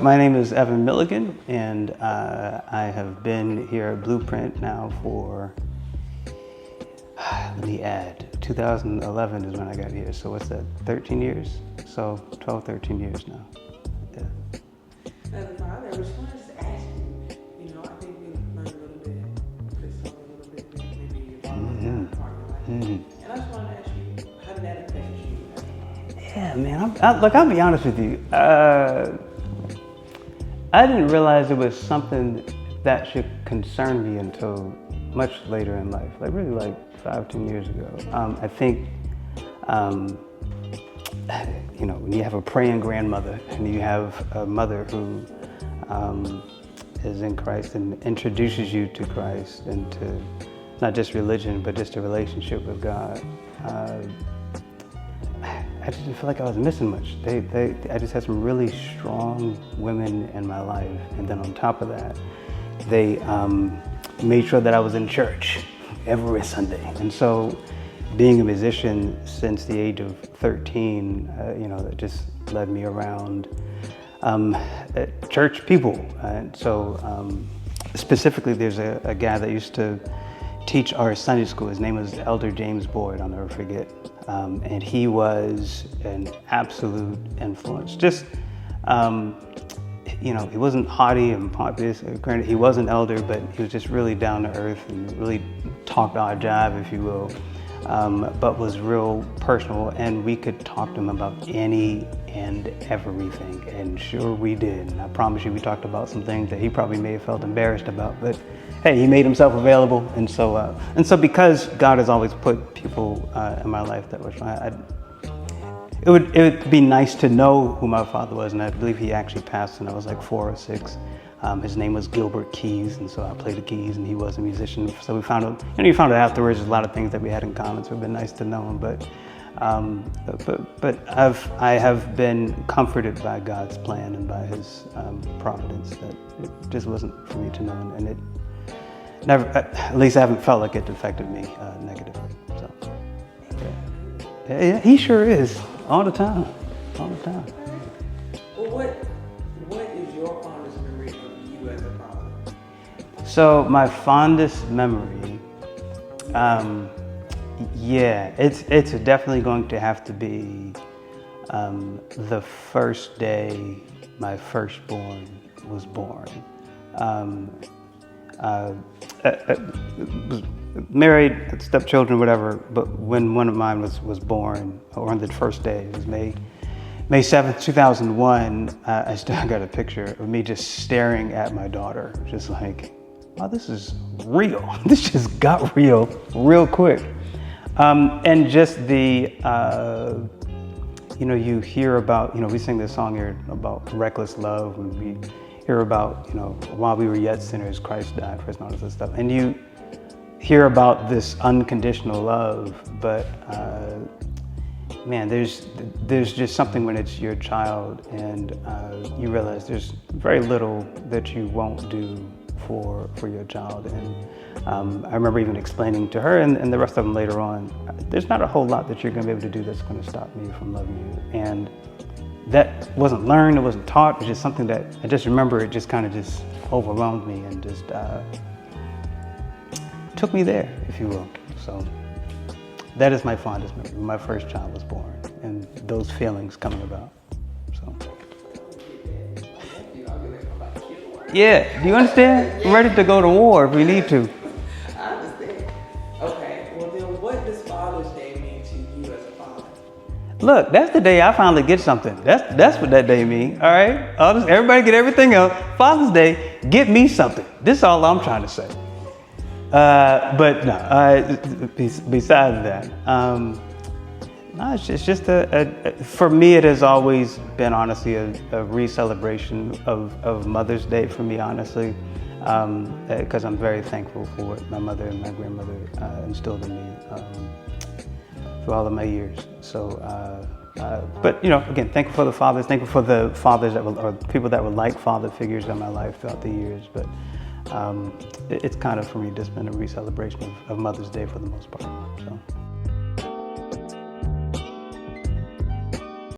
My name is Evyn Milligan, and I have been here at Blueprint now for, let me add, 2011 is when I got here, so what's that, 13 years? So 12, 13 years now. Yeah. As a father, I just wanted to ask you, I think we learned a little bit, this song a little bit, maybe your father's part of your life. And I just wanted to ask you, how did that affect you? Yeah, man, I'll be honest with you. I didn't realize it was something that should concern me until much later in life, really 5-10 years ago. I think, when you have a praying grandmother and you have a mother who is in Christ and introduces you to Christ and to not just religion, but just a relationship with God, I didn't feel like I was missing much. I just had some really strong women in my life, and then on top of that, they made sure that I was in church every Sunday. And so, being a musician since the age of 13, that just led me around church people. And so, specifically, there's a guy that used to teach our Sunday school. His name was Elder James Boyd, I'll never forget. And he was an absolute influence. Just, he wasn't haughty and pompous. Granted, he was an elder, but he was just really down to earth and really talked our jive, if you will, but was real personal. And we could talk to him about any and everything. And sure we did. And I promise you, we talked about some things that he probably may have felt embarrassed about, but hey, he made himself available. And so because God has always put people in my life that were trying, it would be nice to know who my father was. And I believe he actually passed when I was 4 or 6. His name was Gilbert Keys, and so I played the keys, and he was a musician. So we found out, you found out afterwards, there's a lot of things that we had in common. So it'd been nice to know him. But I have been comforted by God's plan and by His providence that it just wasn't for me to know, and it never, at least I haven't felt like it affected me negatively. So yeah, he sure is all the time. Well, what is your fondest memory of you as a father? So my fondest memory, it's definitely going to have to be the first day my firstborn was born. Was married, had stepchildren, whatever, but when one of mine was born, or on the first day, it was May 7th, 2001, I still got a picture of me just staring at my daughter, just like, wow, this is real. This just got real quick. And just the, you hear about, we sing this song here about reckless love, and we hear about, while we were yet sinners, Christ died for us, and all this other stuff. And you hear about this unconditional love, but man, there's just something when it's your child, and you realize there's very little that you won't do for your child. And I remember even explaining to her and the rest of them later on, there's not a whole lot that you're going to be able to do that's going to stop me from loving you. And that wasn't learned, it wasn't taught, it was just something that I just remember, it just kind of just overwhelmed me and just took me there, if you will. So that is my fondest memory, when my first child was born and those feelings coming about. So. Yeah, do you understand? I'm ready to go to war if we need to. I understand. Okay, well then what does Father's Day mean to you as a father? Look, that's the day I finally get something. That's what that day means, all right? Everybody get everything else. Father's Day, get me something. This is all I'm trying to say. But no, besides that, no, it's just for me, it has always been honestly a re-celebration of Mother's Day for me, honestly, because I'm very thankful for what my mother and my grandmother instilled in me through all of my years. So, but again, thankful for the fathers, thankful for the fathers or people that were like father figures in my life throughout the years. But it's kind of for me just been a re-celebration of Mother's Day for the most part. So.